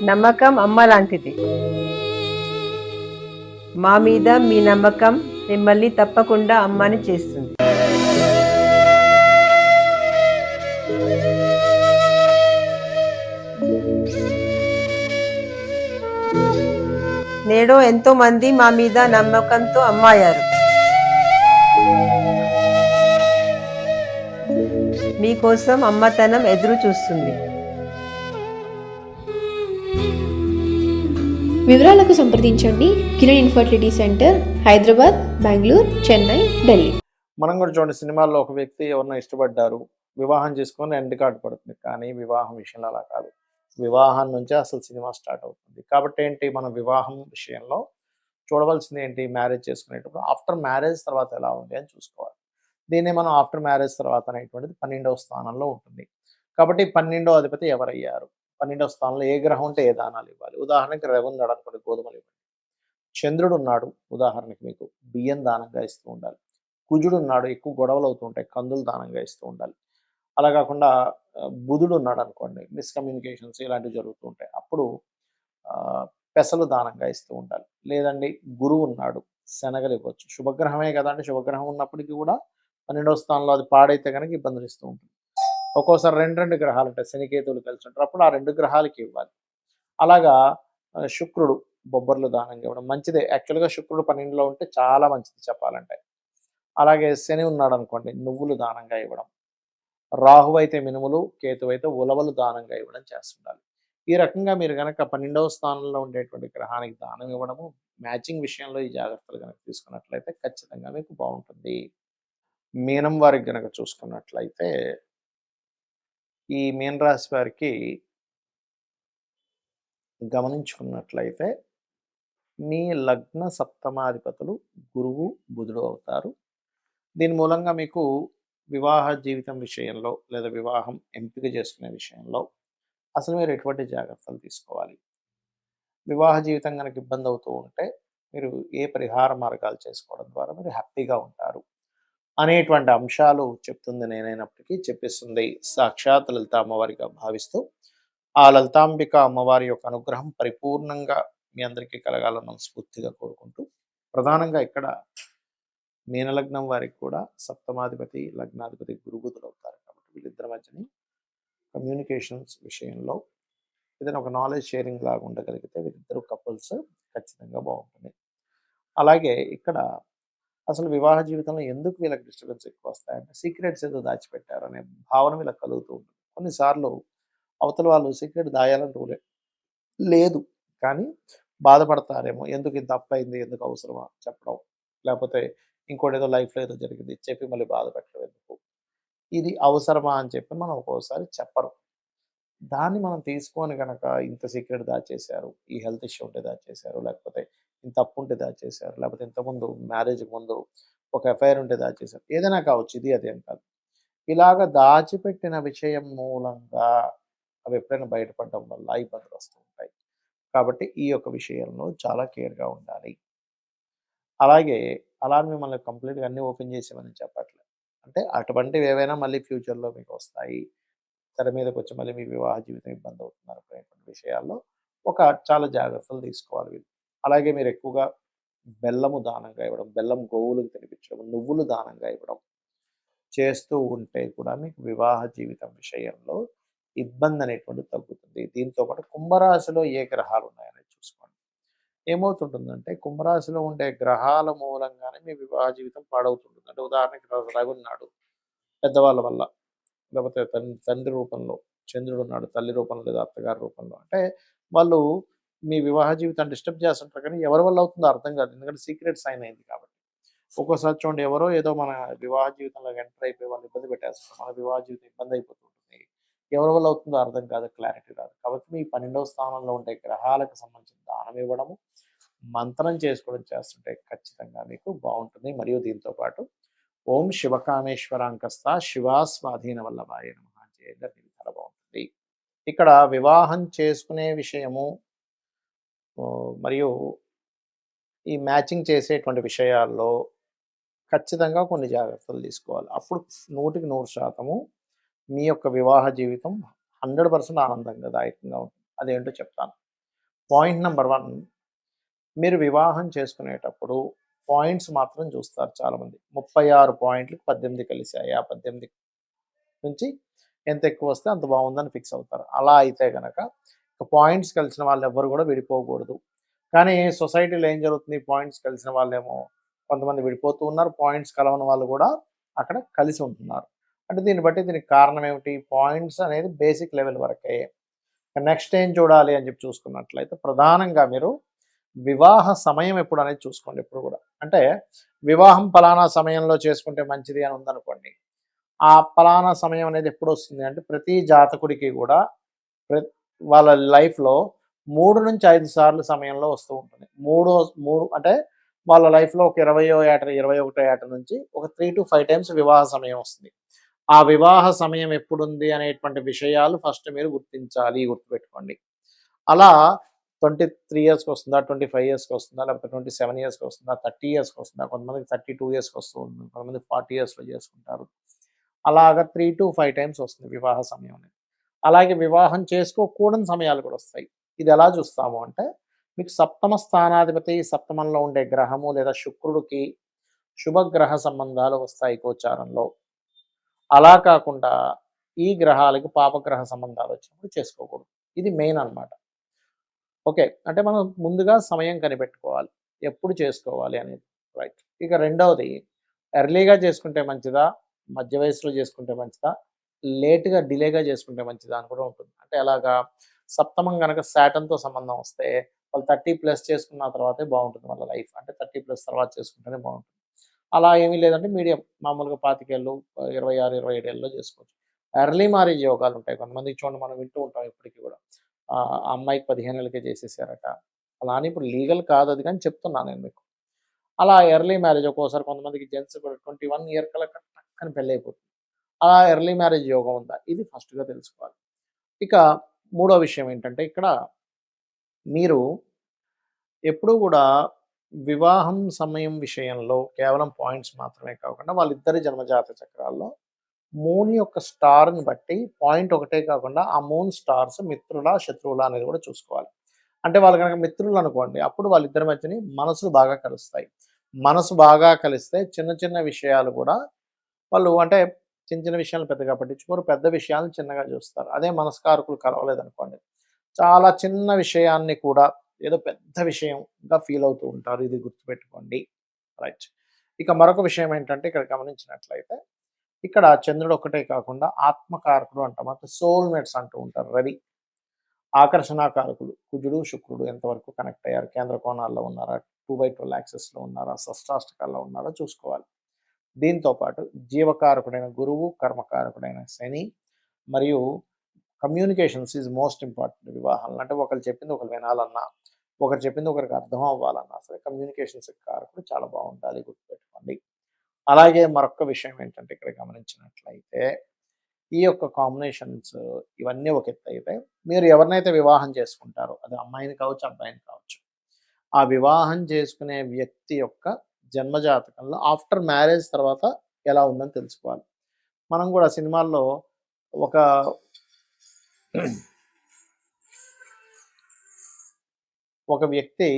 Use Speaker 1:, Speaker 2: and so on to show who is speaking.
Speaker 1: నమ్మకం అమ్మ లాంటిది. మా మీద మీ నమ్మకం మిమ్మల్ని తప్పకుండా అమ్మని చేస్తుంది. నేడు ఎంతో మంది మా మీద నమ్మకంతో అమ్మాయారు. మీకోసం అమ్మతనం ఎదురు చూస్తుంది.
Speaker 2: వివరాలకు సంప్రదించండి కిరణ్ ఇన్ఫర్టిలిటీ సెంటర్, హైదరాబాద్, బెంగళూరు, చెన్నై, ఢిల్లీ.
Speaker 3: మనం కూడా చూడండి, సినిమాల్లో ఒక వ్యక్తి ఎవరినో ఇష్టపడ్డారు, వివాహం చేసుకొని ఎండ్ కార్డు పడుతుంది. కానీ వివాహం విషయంలో అలా కాదు. వివాహం నుంచే అసలు సినిమా స్టార్ట్ అవుతుంది. కాబట్టి ఏంటి, మనం వివాహం విషయంలో చూడవలసింది ఏంటి, మ్యారేజ్ చేసుకునేటప్పుడు ఆఫ్టర్ మ్యారేజ్ తర్వాత ఎలా ఉంది అని చూసుకోవాలి. దీన్ని మనం ఆఫ్టర్ మ్యారేజ్ తర్వాత అనేటువంటిది 12వ స్థానంలో ఉంటుంది. కాబట్టి 12వ అధిపతి ఎవరయ్యారు, 12వ స్థానంలో ఏ గ్రహం ఉంటే ఏ దానాలు ఇవ్వాలి. ఉదాహరణకి రవి ఉన్నాడు అనుకోండి, గోధుమలు ఇవ్వండి. చంద్రుడు ఉన్నాడు, ఉదాహరణకి మీకు బియ్యం దానంగా ఇస్తూ ఉండాలి. కుజుడు ఉన్నాడు, ఎక్కువ గొడవలు అవుతూ ఉంటాయి, కందులు దానంగా ఇస్తూ ఉండాలి. అలా కాకుండా బుధుడు ఉన్నాడు అనుకోండి, మిస్కమ్యూనికేషన్స్ ఇలాంటివి జరుగుతూ ఉంటాయి, అప్పుడు పెసలు దానంగా ఇస్తూ ఉండాలి. లేదండి గురువు ఉన్నాడు, శనగలు ఇవ్వచ్చు. శుభగ్రహమే కదా అంటే, శుభగ్రహం ఉన్నప్పటికీ కూడా 12వ స్థానంలో అది పాడైతే కనుక ఇబ్బందులు ఇస్తూ ఉంటుంది. ఒక్కోసారి రెండు గ్రహాలు ఉంటాయి, శనికేతువులు కలిసి ఉంటారు, అప్పుడు ఆ 2 గ్రహాలకి ఇవ్వాలి. అలాగా శుక్రుడు బొబ్బర్లు దానంగా ఇవ్వడం మంచిదే. యాక్చువల్గా శుక్రుడు 12లో ఉంటే చాలా మంచిది చెప్పాలంటే. అలాగే శని ఉన్నాడు అనుకోండి, నువ్వులు దానంగా ఇవ్వడం. రాహు అయితే మినుములు, కేతు అయితే ఉలవలు దానంగా ఇవ్వడం చేస్తుండాలి. ఈ రకంగా మీరు కనుక 12వ స్థానంలో ఉండేటువంటి గ్రహానికి దానం ఇవ్వడము, మ్యాచింగ్ విషయంలో ఈ జాగ్రత్తలు కనుక తీసుకున్నట్లయితే ఖచ్చితంగా మీకు బాగుంటుంది. మీనం వారికి గనక చూసుకున్నట్లయితే, ఈ మీన రాశి వారికి గమనించుకున్నట్లయితే, మీ లగ్న సప్తమాధిపతులు గురువు బుధుడు అవుతారు. దీని మూలంగా మీకు వివాహ జీవితం విషయంలో లేదా వివాహం ఎంపిక చేసుకునే విషయంలో అసలు మీరు ఎటువంటి జాగ్రత్తలు తీసుకోవాలి, వివాహ జీవితం కనుక ఇబ్బంది అవుతూ ఉంటే మీరు ఏ పరిహార మార్గాలు చేసుకోవడం ద్వారా మీరు హ్యాపీగా ఉంటారు అనేటువంటి అంశాలు చెప్తుంది నేనైనప్పటికీ, చెప్పిస్తుంది సాక్షాత్ లలిత అమ్మవారిగా భావిస్తూ, ఆ లలితాంబిక అమ్మవారి యొక్క అనుగ్రహం పరిపూర్ణంగా మీ అందరికీ కలగాలని మనస్ఫూర్తిగా కోరుకుంటూ, ప్రధానంగా ఇక్కడ మీనలగ్నం వారికి కూడా సప్తమాధిపతి లగ్నాధిపతి గురుబుధులు అవుతారు. కాబట్టి వీళ్ళిద్దరి మధ్యని కమ్యూనికేషన్స్ విషయంలో ఏదైనా ఒక నాలెడ్జ్ షేరింగ్ లాగా ఉండగలిగితే వీళ్ళిద్దరు కపుల్స్ ఖచ్చితంగా బాగుంటుంది. అలాగే ఇక్కడ అసలు వివాహ జీవితంలో ఎందుకు వీళ్ళకి డిస్టర్బెన్స్ ఎక్కువ వస్తాయంటే, సీక్రెట్స్ ఏదో దాచిపెట్టారు అనే భావన వీళ్ళకి కలుగుతూ ఉంటుంది. కొన్నిసార్లు అవతల వాళ్ళు సీక్రెట్ దాయాలని రూలే లేదు, కానీ బాధపడతారేమో, ఎందుకు ఇంత అప్పయింది, ఎందుకు అవసరమా చెప్పడం, లేకపోతే ఇంకోటి ఏదో లైఫ్లో ఏదో జరిగింది చెప్పి మళ్ళీ బాధ పెట్టడం ఎందుకు, ఇది అవసరమా అని చెప్పి మనం ఒక్కోసారి చెప్పరు. దాన్ని మనం తీసుకొని కనుక ఇంత సీక్రెట్ దాచేశారు, ఈ హెల్త్ ఇష్యూ ఉంటే దాచేశారు, లేకపోతే ఇంత అప్పు ఉంటే దాచేశారు, లేకపోతే ఇంతకుముందు మ్యారేజ్కి ముందు ఒక ఎఫ్ఐఆర్ ఉంటే దాచేశారు, ఏదైనా కావచ్చు, ఇది అదేం కాదు. ఇలాగ దాచిపెట్టిన విషయం మూలంగా అవి ఎప్పుడైనా బయటపడడం వల్ల ఇబ్బందులు వస్తూ ఉంటాయి. కాబట్టి ఈ యొక్క విషయంలో చాలా కేర్గా ఉండాలి. అలాగే అలా మిమ్మల్ని కంప్లీట్గా అన్నీ ఓపెన్ చేసేమని చెప్పట్లేదు. అంటే అటువంటివి ఏవైనా మళ్ళీ ఫ్యూచర్లో మీకు వస్తాయి, తెర మీదకి వచ్చి మళ్ళీ మీ వివాహ జీవితం ఇబ్బంది అవుతుంది అనుకునేటువంటి విషయాల్లో ఒక చాలా జాగ్రత్తలు తీసుకోవాలి వీళ్ళు. అలాగే మీరు ఎక్కువగా బెల్లము దానంగా ఇవ్వడం, బెల్లం గోవులకు తినిపించడం, నువ్వులు దానంగా ఇవ్వడం చేస్తూ ఉంటే కూడా మీకు వివాహ జీవితం విషయంలో ఇబ్బంది అనేటువంటిది తగ్గుతుంది. దీంతో పాటు కుంభరాశిలో ఏ గ్రహాలు ఉన్నాయనేది చూసుకోండి. ఏమవుతుంటుందంటే, కుంభరాశిలో ఉండే గ్రహాల మూలంగానే మీ వివాహ జీవితం పాడవుతుంటుంది. అంటే ఉదాహరణకి రవి ఉన్నాడు పెద్దవాళ్ళ వల్ల, లేకపోతే తండ్రి రూపంలో, చంద్రుడు ఉన్నాడు తల్లి రూపంలో లేదా అత్తగారి రూపంలో, అంటే వాళ్ళు మీ వివాహ జీవితాన్ని డిస్టర్బ్ చేస్తుంటారు, కానీ ఎవరి వల్ల అవుతుందో అర్థం కాదు, ఎందుకంటే సీక్రెట్ సైన్ అయింది కాబట్టి. ఒక్కోసారి చూడండి, ఎవరో ఏదో మన వివాహ జీవితంలో ఎంటర్ అయిపోయి వాళ్ళు ఇబ్బంది పెట్టేస్తారు, మన వివాహ జీవితం ఇబ్బంది అయిపోతుంటుంది, ఎవరి వల్ల అవుతుందో అర్థం కాదు, క్లారిటీ రాదు. కాబట్టి మీ 12వ స్థానంలో ఉండే గ్రహాలకు సంబంధించిన దానం ఇవ్వడము, మంత్రం చేసుకోవడం చేస్తుంటే ఖచ్చితంగా మీకు బాగుంటుంది. మరియు దీంతో పాటు ఓం శివకామేశ్వరాంకస్త శివా స్వాధీన వల్లభాయ నమః చేయండి, చాలా బాగుంటుంది. ఇక్కడ వివాహం చేసుకునే విషయము మరియు ఈ మ్యాచింగ్ చేసేటువంటి విషయాల్లో ఖచ్చితంగా కొన్ని జాగ్రత్తలు తీసుకోవాలి. అప్పుడు 100% మీ యొక్క వివాహ జీవితం 100% ఆనందదాయకంగా ఉంటుంది. అదేంటో చెప్తాను. పాయింట్ నెంబర్ 1, మీరు వివాహం చేసుకునేటప్పుడు పాయింట్స్ మాత్రం చూస్తారు చాలామంది. 36 పాయింట్‌లకి 18 కలిసాయా? 18 నుంచి ఎంత ఎక్కువ వస్తే అంత బాగుందని ఫిక్స్ అవుతారు. అలా అయితే గనక పాయింట్స్ కలిసిన వాళ్ళు ఎవ్వరు కూడా విడిపోకూడదు. కానీ సొసైటీలో ఏం జరుగుతుంది, పాయింట్స్ కలిసిన వాళ్ళేమో కొంతమంది విడిపోతూ ఉన్నారు. పాయింట్స్ కలవని వాళ్ళు కూడా అక్కడ కలిసి ఉంటున్నారు. అంటే దీనికి కారణం ఏమిటి? పాయింట్స్ అనేది బేసిక్ లెవెల్ వరకే. నెక్స్ట్ ఏం చూడాలి అని చెప్పి చూసుకున్నట్లయితే ప్రధానంగా మీరు వివాహ సమయం ఎప్పుడు అనేది చూసుకోండి ఎప్పుడు కూడా. అంటే వివాహం పలానా సమయంలో చేసుకుంటే మంచిది అని ఉందనుకోండి, ఆ పలానా సమయం అనేది ఎప్పుడు వస్తుంది అంటే ప్రతి జాతకుడికి కూడా వాళ్ళ లైఫ్లో 3 నుంచి 5 సార్లు సమయంలో వస్తూ ఉంటుంది. మూడు అంటే వాళ్ళ లైఫ్లో ఒక 20వ ఏట 21వ ఏట నుంచి ఒక 3-5 టైమ్స్ వివాహ సమయం వస్తుంది. ఆ వివాహ సమయం ఎప్పుడుంది అనేటువంటి విషయాలు ఫస్ట్ మీరు గుర్తుపెట్టుకోండి. అలా 23 ఇయర్స్కి వస్తుందా, 25 ఇయర్స్కి వస్తుందా, లేకపోతే 27 ఇయర్స్కి వస్తుందా, 30 ఇయర్స్కి వస్తుందా, కొంతమందికి 32 ఇయర్స్కి వస్తూ ఉంటుంది, కొంతమంది 40 ఇయర్స్లో చేసుకుంటారు. అలాగా 3-5 టైమ్స్ వస్తుంది వివాహ సమయం అనేది. అలాగే వివాహం చేసుకోకూడని సమయాలు కూడా వస్తాయి. ఇది ఎలా చూస్తాము అంటే మీకు సప్తమ స్థానాధిపతి సప్తమంలో ఉండే గ్రహము లేదా శుక్రుడికి శుభగ్రహ సంబంధాలు వస్తాయి గోచారంలో. అలా కాకుండా ఈ గ్రహాలకు పాపగ్రహ సంబంధాలు వచ్చినప్పుడు చేసుకోకూడదు. ఇది మెయిన్ అన్నమాట. ఓకే, అంటే మనం ముందుగా సమయం కనిపెట్టుకోవాలి ఎప్పుడు చేసుకోవాలి అనేది. రైట్. ఇక రెండవది, ఎర్లీగా చేసుకుంటే మంచిదా, మధ్య వయసులో చేసుకుంటే మంచిదా, లేట్గా డిలేగా చేసుకుంటే మంచిదా అని కూడా ఉంటుంది. అంటే ఎలాగా, సప్తమం కనుక శాటన్తో సంబంధం వస్తే వాళ్ళు 30+ చేసుకున్న తర్వాతే బాగుంటుంది వాళ్ళ లైఫ్. అంటే 30+ తర్వాత చేసుకుంటేనే బాగుంటుంది. అలా ఏమీ లేదంటే మీడియం మామూలుగా 25 ఏళ్ళు 26, 27 ఏళ్ళలో చేసుకోవచ్చు. ఎర్లీ మ్యారేజ్ యోగాలు ఉంటాయి కొంతమందికి. చూడండి, మనం వింటూ ఉంటాం ఇప్పటికీ కూడా ఆ అమ్మాయికి 15 ఏళ్ళకే చేసేసారట. అలా అని ఇప్పుడు లీగల్ కాదు అది, కానీ చెప్తున్నాను నేను మీకు. అలా ఎర్లీ మ్యారేజ్ ఒక్కోసారి కొంతమందికి జెంట్స్ కూడా 21 ఇయర్ కల్లా టక్కని పెళ్ళి అయిపోతుంది. అలా ఎర్లీ మ్యారేజ్ యోగం ఉందా, ఇది ఫస్ట్గా తెలుసుకోవాలి. ఇక మూడో విషయం ఏంటంటే ఇక్కడ మీరు ఎప్పుడూ కూడా వివాహం సమయం విషయంలో కేవలం పాయింట్స్ మాత్రమే కాకుండా వాళ్ళిద్దరి జన్మజాత చక్రాల్లో మూన్ యొక్క స్టార్ని బట్టి పాయింట్ ఒకటే కాకుండా ఆ మూన్ స్టార్స్ మిత్రుల శత్రువుల అనేది కూడా చూసుకోవాలి. అంటే వాళ్ళు కనుక మిత్రులు అనుకోండి, అప్పుడు వాళ్ళిద్దరి మధ్యని మనసులు బాగా కలుస్తాయి. మనసు బాగా కలిస్తే చిన్న చిన్న విషయాలు కూడా వాళ్ళు అంటే చిన్న చిన్న విషయాలు పెద్దగా పట్టించుకోరు, పెద్ద విషయాలను చిన్నగా చూస్తారు. అదే మనస్కారకులు కలవలేదనుకోండి, చాలా చిన్న విషయాన్ని కూడా ఏదో పెద్ద విషయంగా ఫీల్ అవుతూ ఉంటారు. ఇది గుర్తుపెట్టుకోండి. రైట్. ఇక మరొక విషయం ఏంటంటే ఇక్కడ గమనించినట్లయితే ఇక్కడ చంద్రుడు ఒక్కటే కాకుండా ఆత్మకారకుడు అంటాం, అంటే సోల్మేట్స్ అంటూ ఉంటారు. రవి ఆకర్షణాకారకులు కుజుడు శుక్రుడు ఎంతవరకు కనెక్ట్ అయ్యారు, కేంద్ర కోణాల్లో ఉన్నారా, 2/12 యాక్సెస్లో ఉన్నారా, షష్టాష్టకాల్లో ఉన్నారా చూసుకోవాలి. దీంతో పాటు జీవకారకుడైన గురువు, కర్మకారకుడైన శని మరియు కమ్యూనికేషన్స్ ఈజ్ మోస్ట్ ఇంపార్టెంట్ వివాహాలను. అంటే ఒకరు చెప్పింది ఒకరు వినాలన్నా, ఒకరు చెప్పింది ఒకరికి అర్థం అవ్వాలన్నా సరే కమ్యూనికేషన్స్ కారకుడు చాలా బాగుండాలి, గుర్తుపెట్టుకోండి. అలాగే మరొక విషయం ఏంటంటే ఇక్కడ గమనించినట్లయితే ఈ యొక్క కాంబినేషన్స్ ఇవన్నీ ఒక ఎత్తు అయితే మీరు ఎవరినైతే వివాహం చేసుకుంటారో, అది అమ్మాయిని కావచ్చు అబ్బాయిని కావచ్చు, ఆ వివాహం చేసుకునే వ్యక్తి యొక్క జన్మజాతకంలో ఆఫ్టర్ మ్యారేజ్ తర్వాత ఎలా ఉందని తెలుసుకోవాలి. మనం కూడా సినిమాల్లో ఒక ఒక వ్యక్తి